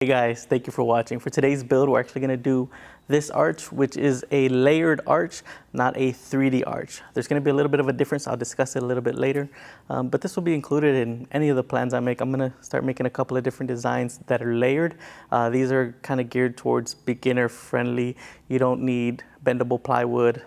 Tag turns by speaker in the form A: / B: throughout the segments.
A: Hey guys, thank you for watching. For today's build, we're actually going to do this arch, which is a layered arch, not a 3D arch. There's going to be a little bit of a difference. I'll discuss it a little bit later, but this will be included in any of the plans I make. I'm going to start making a couple of different designs that are layered. These are kind of geared towards beginner friendly. You don't need bendable plywood.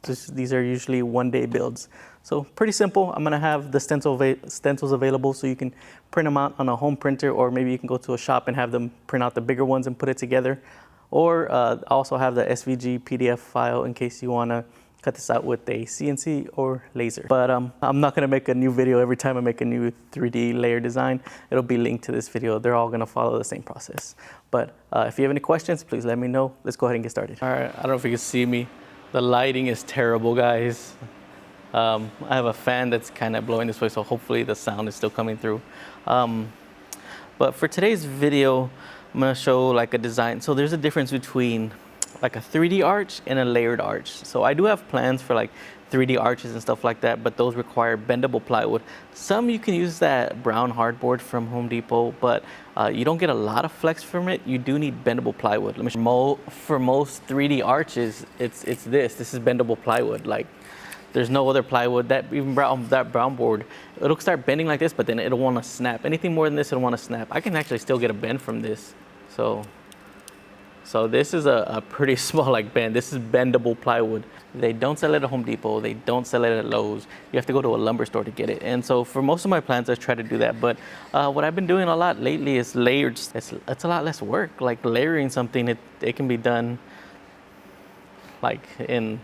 A: These are usually one-day builds. So pretty simple. I'm gonna have the stencils available so you can print them out on a home printer, or maybe you can go to a shop and have them print out the bigger ones and put it together. Or also have the SVG PDF file in case you wanna cut this out with a CNC or laser. But I'm not gonna make a new video every time I make a new 3D layer design. It'll be linked to this video. They're all gonna follow the same process. But if you have any questions, please let me know. Let's go ahead and get started. All right, I don't know if you can see me. The lighting is terrible, guys. I have a fan that's kind of blowing this way, so hopefully the sound is still coming through. But for today's video, I'm gonna show like a design. So there's a difference between like a 3D arch and a layered arch. So I do have plans for like 3D arches and stuff like that, but those require bendable plywood. Some you can use that brown hardboard from Home Depot, but you don't get a lot of flex from it. You do need bendable plywood. Let me show you. For most 3D arches, it's this is bendable plywood. Like, there's no other plywood. That brown board, it'll start bending like this, but then it'll want to snap. Anything more than this, it'll want to snap. I can actually still get a bend from this. So this is a pretty small like bend. This is bendable plywood. They don't sell it at Home Depot. They don't sell it at Lowe's. You have to go to a lumber store to get it. And so for most of my plans, I try to do that. But what I've been doing a lot lately is layered. It's a lot less work. Like layering something, it can be done like in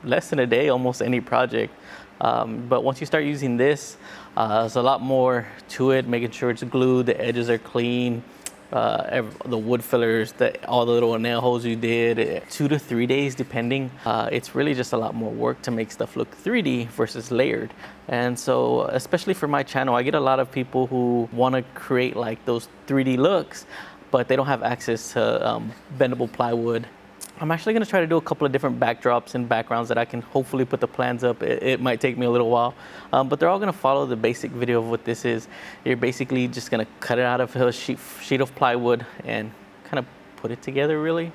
A: less than a day, almost any project. But once you start using this, there's a lot more to it, making sure it's glued, the edges are clean, the wood fillers, all the little nail holes you did, 2 to 3 days depending. It's really just a lot more work to make stuff look 3D versus layered. And so, especially for my channel, I get a lot of people who want to create like those 3D looks, but they don't have access to bendable plywood. I'm actually going to try to do a couple of different backdrops and backgrounds that I can hopefully put the plans up. It might take me a little while, but they're all going to follow the basic video of what this is. You're basically just going to cut it out of a sheet of plywood and kind of put it together really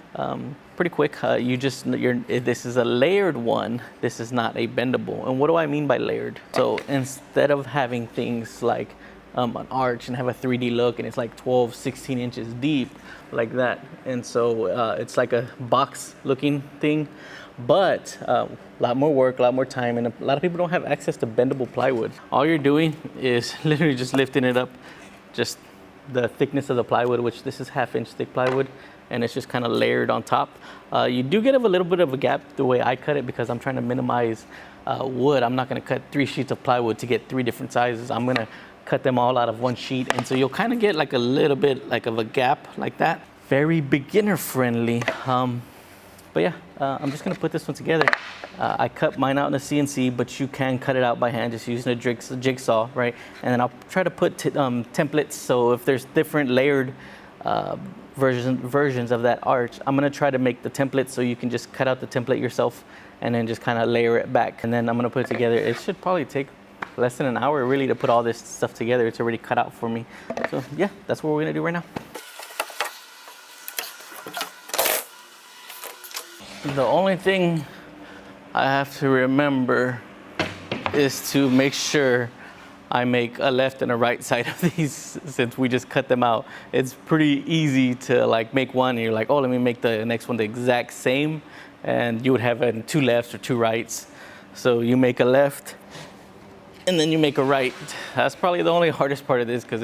A: pretty quick. This is a layered one. This is not a bendable. And what do I mean by layered? So instead of having things like an arch and have a 3D look and it's like 12, 16 inches deep like that, and so it's like a box looking thing, but a lot more work, a lot more time, and a lot of people don't have access to bendable plywood. All you're doing is literally just lifting it up, just the thickness of the plywood, which this is 1/2 inch thick plywood, and it's just kind of layered on top. You do get a little bit of a gap the way I cut it because I'm trying to minimize wood. I'm not going to cut 3 sheets of plywood to get 3 different sizes. I'm going to cut them all out of one sheet, and so you'll kind of get like a little bit like of a gap like that. Very beginner friendly. But yeah, I'm just gonna put this one together. I cut mine out in a CNC, but you can cut it out by hand just using a jigsaw, right? And then I'll try to put templates, so if there's different layered versions of that arch, I'm gonna try to make the template so you can just cut out the template yourself and then just kind of layer it back. And then I'm gonna put it together. It should probably take less than an hour really to put all this stuff together. It's already cut out for me. So yeah, that's what we're gonna do right now. The only thing I have to remember is to make sure I make a left and a right side of these since we just cut them out. It's pretty easy to like make one and you're like, oh, let me make the next one the exact same, and you would have 2 lefts or 2 rights. So you make a left and then you make a right. That's probably the only hardest part of this because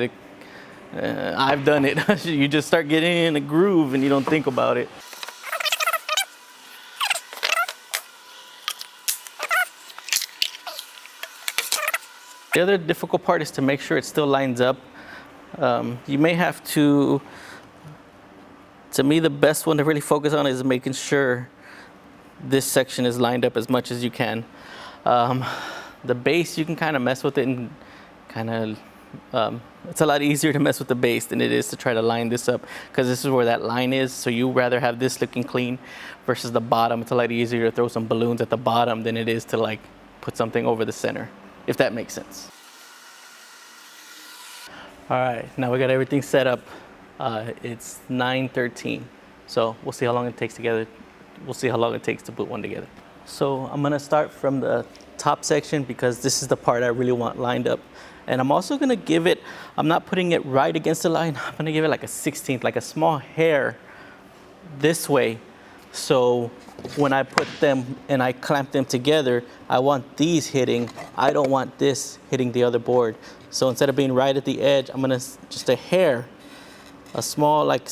A: I've done it. You just start getting in a groove and you don't think about it. The other difficult part is to make sure it still lines up. You may have to me, the best one to really focus on is making sure this section is lined up as much as you can. The base, you can kind of mess with it and kind of, it's a lot easier to mess with the base than it is to try to line this up because this is where that line is. So you rather have this looking clean versus the bottom. It's a lot easier to throw some balloons at the bottom than it is to like put something over the center, if that makes sense. All right, now we got everything set up. It's 9:13. So we'll see how long it takes together. We'll see how long it takes to put one together. So I'm gonna start from the top section because this is the part I really want lined up. And I'm also gonna give it, I'm not putting it right against the line. I'm gonna give it like a 16th, like a small hair this way. So when I put them and I clamp them together, I want these hitting. I don't want this hitting the other board. So instead of being right at the edge, I'm gonna just a hair, a small, like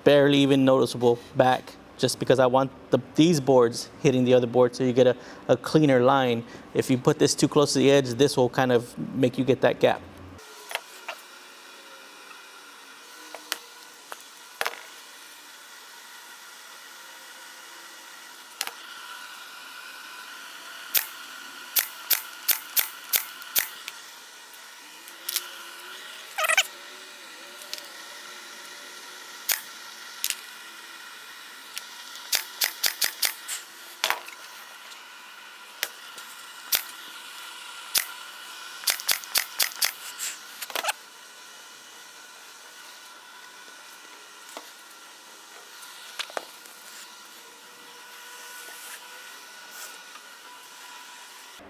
A: barely even noticeable back, just because I want these boards hitting the other board so you get a cleaner line. If you put this too close to the edge, this will kind of make you get that gap.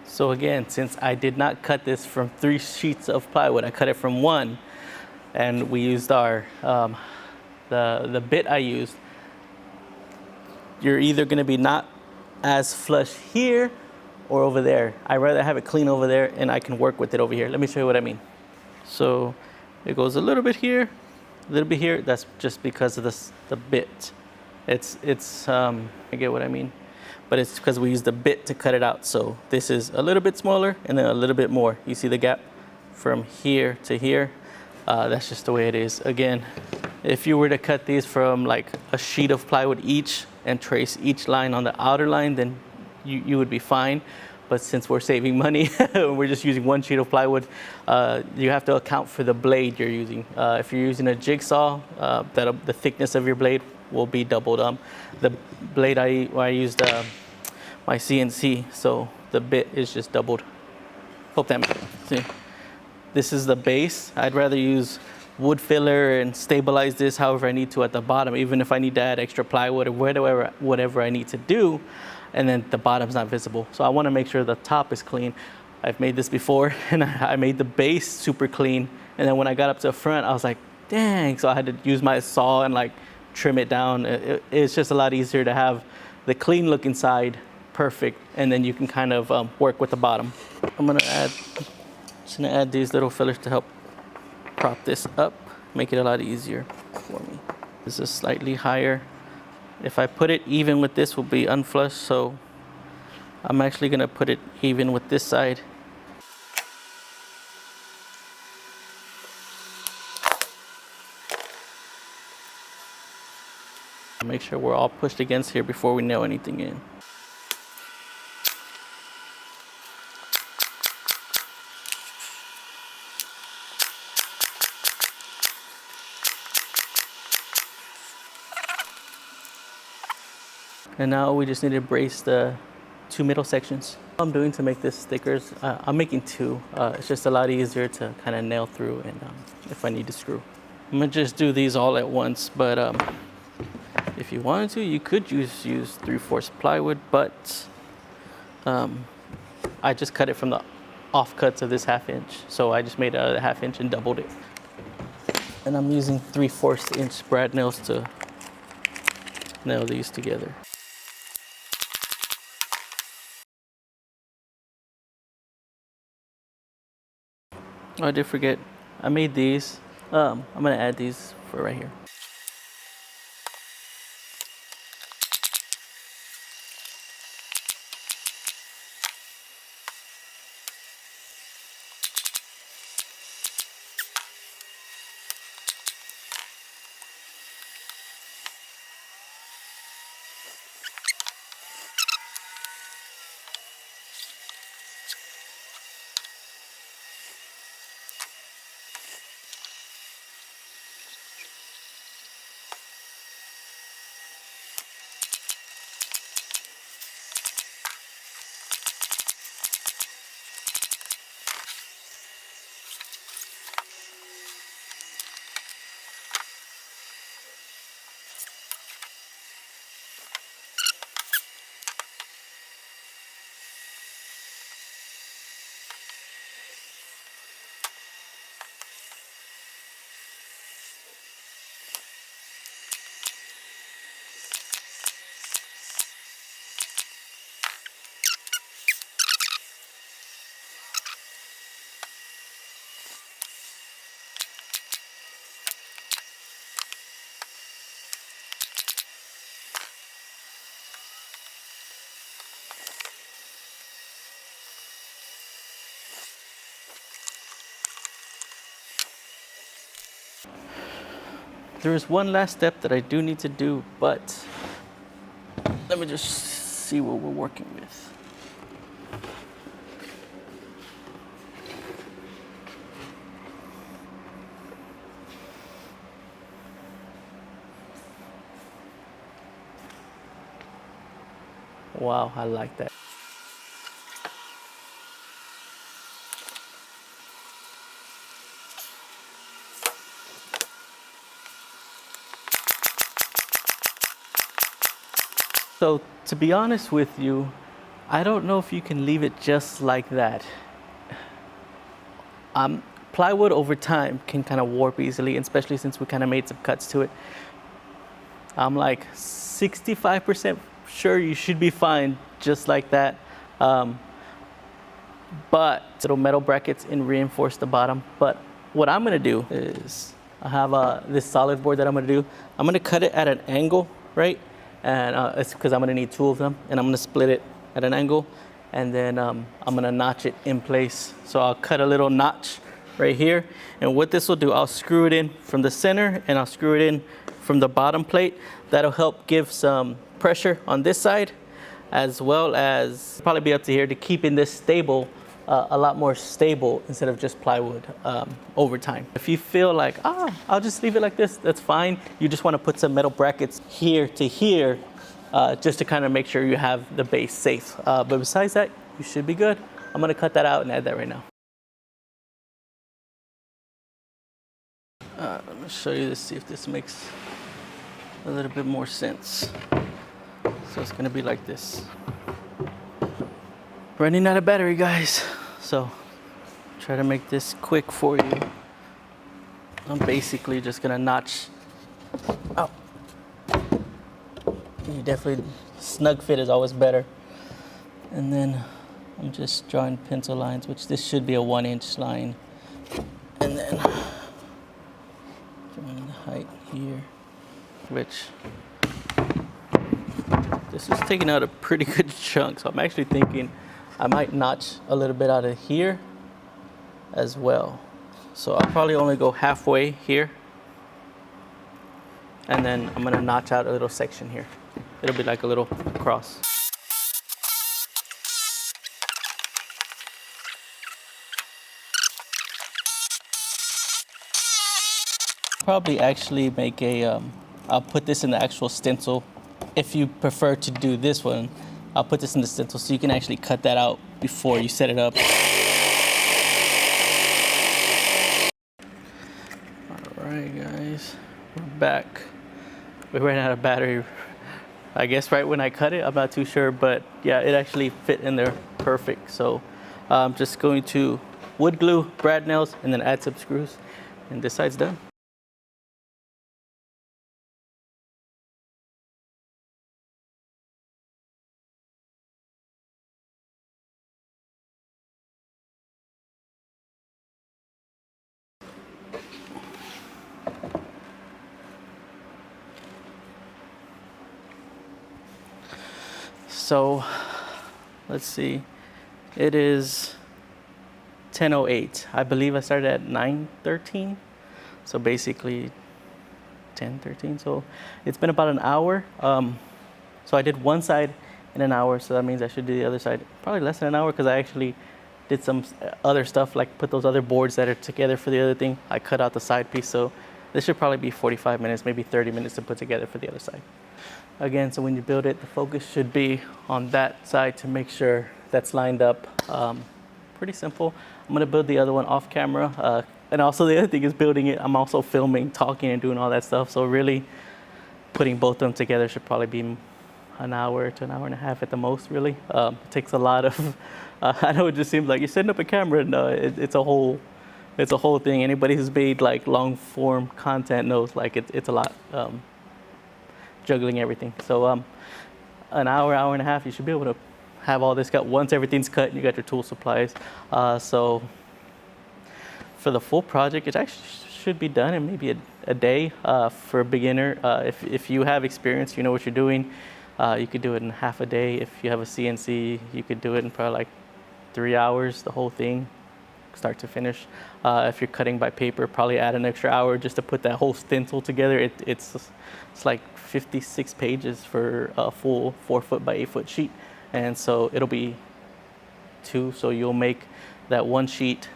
A: So again, since I did not cut this from 3 sheets of plywood, I cut it from 1, and we used our the bit I used. You're either going to be not as flush here or over there. I'd rather have it clean over there, and I can work with it over here. Let me show you what I mean. So it goes a little bit here, a little bit here. That's just because of the bit. I get what I mean, but it's because we used the bit to cut it out. So this is a little bit smaller and then a little bit more. You see the gap from here to here? That's just the way it is. Again, if you were to cut these from like a sheet of plywood each and trace each line on the outer line, then you would be fine. But since we're saving money, we're just using 1 sheet of plywood, you have to account for the blade you're using. If you're using a jigsaw, the thickness of your blade will be doubled. The blade I used my CNC, so the bit is just doubled. Hope that makes sense. See, this is the base. I'd rather use wood filler and stabilize this however I need to at the bottom, even if I need to add extra plywood or whatever I need to do, and then the bottom's not visible. So I want to make sure the top is clean. I've made this before, and I made the base super clean, and then when I got up to the front, I was like, dang, so I had to use my saw and like trim it down. It's just a lot easier to have the clean looking side perfect, and then you can kind of work with the bottom. I'm just gonna add these little fillers to help prop this up, make it a lot easier for me. This is slightly higher. If I put it even with this, will be unflush, so I'm actually gonna put it even with this side. Make sure we're all pushed against here before we nail anything in. And now we just need to brace the 2 middle sections. What I'm doing to make this stickers, I'm making 2. It's just a lot easier to kind of nail through, and if I need to screw. I'm gonna just do these all at once, but if you wanted to, you could use 3/4 plywood, but I just cut it from the offcuts of this 1/2 inch. So I just made a 1/2 inch and doubled it. And I'm using 3/4 inch brad nails to nail these together. Oh, I did forget. I made these. I'm gonna add these for right here. There is one last step that I do need to do, but let me just see what we're working with. Wow, I like that. So to be honest with you, I don't know if you can leave it just like that. Plywood over time can kind of warp easily, especially since we kind of made some cuts to it. I'm like 65% sure you should be fine just like that. But little metal brackets and reinforce the bottom. But what I'm gonna do is I have this solid board that I'm gonna do. I'm gonna cut it at an angle, right? And it's because I'm gonna need two of them, and I'm gonna split it at an angle, and then I'm gonna notch it in place. So I'll cut a little notch right here, and what this will do, I'll screw it in from the center and I'll screw it in from the bottom plate. That'll help give some pressure on this side, as well as probably be up to here to keeping this stable, a lot more stable instead of just plywood over time. If you feel like, I'll just leave it like this, that's fine. You just want to put some metal brackets here to here just to kind of make sure you have the base safe. But besides that, you should be good. I'm going to cut that out and add that right now. Let me show you this, see if this makes a little bit more sense. So it's gonna be like this. Running out of battery, guys. So try to make this quick for you. I'm basically just gonna notch. Oh, you definitely, snug fit is always better. And then I'm just drawing pencil lines, which this should be a 1-inch line. And then drawing the height here, which this is taking out a pretty good chunk. So I'm actually thinking I might notch a little bit out of here as well. So I'll probably only go halfway here. And then I'm gonna notch out a little section here. It'll be like a little cross. Probably actually make a, I'll put this in the actual stencil. If you prefer to do this one, I'll put this in the stencil so you can actually cut that out before you set it up. All right, guys, we're back. We ran out of battery, I guess right when I cut it. I'm not too sure, but yeah, it actually fit in there perfect. So I'm just going to wood glue, brad nails, and then add some screws, and this side's done. So let's see, it is 10:08. I believe I started at 9:13. So basically 10:13. So it's been about an hour. So I did one side in an hour. So that means I should do the other side probably less than an hour, because I actually did some other stuff, like put those other boards that are together for the other thing. I cut out the side piece. So this should probably be 45 minutes, maybe 30 minutes to put together for the other side. Again, so when you build it, the focus should be on that side to make sure that's lined up. Pretty simple. I'm gonna build the other one off camera. And also the other thing is building it, I'm also filming, talking, and doing all that stuff. So really putting both of them together should probably be an hour to an hour and a half at the most, really. It takes a lot of, I know it just seems like you're setting up a camera. No, it's a whole thing. Anybody who's made like long form content knows like it's a lot. Juggling everything. So an hour and a half, you should be able to have all this cut. Once everything's cut, you got your tool supplies. So for the full project, it actually should be done in maybe a day for a beginner. If you have experience, you know what you're doing, you could do it in half a day. If you have a CNC, you could do it in probably like 3 hours, the whole thing. start to finish. If you're cutting by paper, probably add an extra hour just to put that whole stencil together. It's like 56 pages for a full 4 foot by 8 foot sheet, and so it'll be 2. So you'll make that one sheet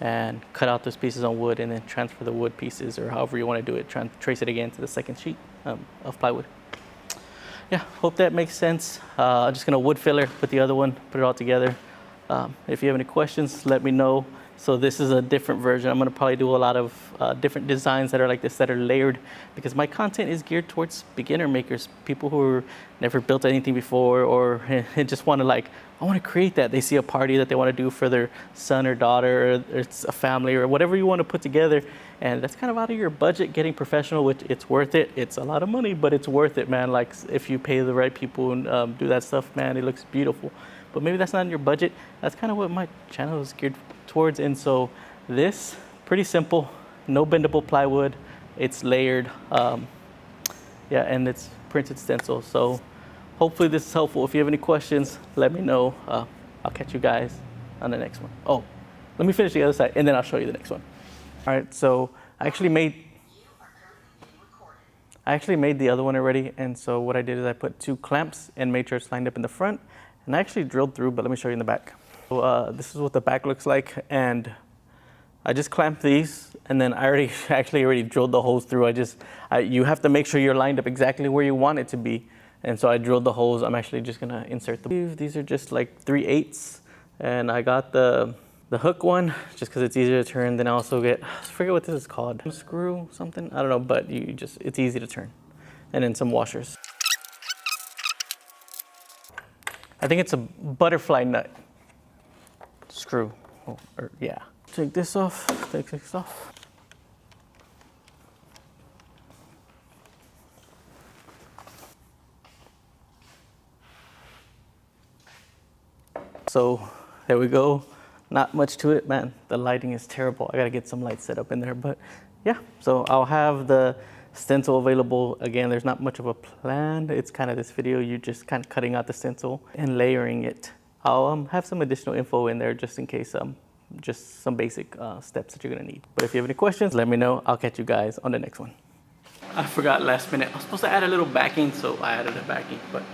A: and cut out those pieces on wood, and then transfer the wood pieces, or however you want to do it, trace it again to the second sheet of plywood. Yeah, hope that makes sense. I'm just gonna wood filler, put the other one, put it all together. If you have any questions, let me know. So this is a different version. I'm gonna probably do a lot of different designs that are like this, that are layered, because my content is geared towards beginner makers, people who never built anything before, or just wanna like, I wanna create that. They see a party that they wanna do for their son or daughter, or it's a family, or whatever you wanna put together. And that's kind of out of your budget, getting professional, which it's worth it. It's a lot of money, but it's worth it, man. Like if you pay the right people and do that stuff, man, it looks beautiful. But maybe that's not in your budget. That's kind of what my channel is geared towards. And so this, pretty simple, no bendable plywood. It's layered, yeah, and it's printed stencil. So hopefully this is helpful. If you have any questions, let me know. I'll catch you guys on the next one. Oh, let me finish the other side, and then I'll show you the next one. All right, so I actually made the other one already, and so what I did is I put 2 clamps and made sure it's lined up in the front, and I actually drilled through, but let me show you in the back. So, this is what the back looks like, and I just clamped these, and then I already drilled the holes through. You have to make sure you're lined up exactly where you want it to be, and so I drilled the holes. I'm actually just gonna insert these are just like 3/8, and I got the hook one just because it's easier to turn. Then I also get, I forget what this is called, screw something, I don't know, but it's easy to turn. And then some washers. I think it's a butterfly nut screw. Yeah. Take this off, take this off. So there we go. Not much to it, man. The lighting is terrible. I gotta get some lights set up in there, but yeah. So I'll have the stencil available. Again, there's not much of a plan. It's kind of this video, you're just kind of cutting out the stencil and layering it. I'll have some additional info in there just in case, just some basic steps that you're gonna need. But if you have any questions, let me know. I'll catch you guys on the next one. I forgot last minute. I was supposed to add a little backing, so I added a backing, but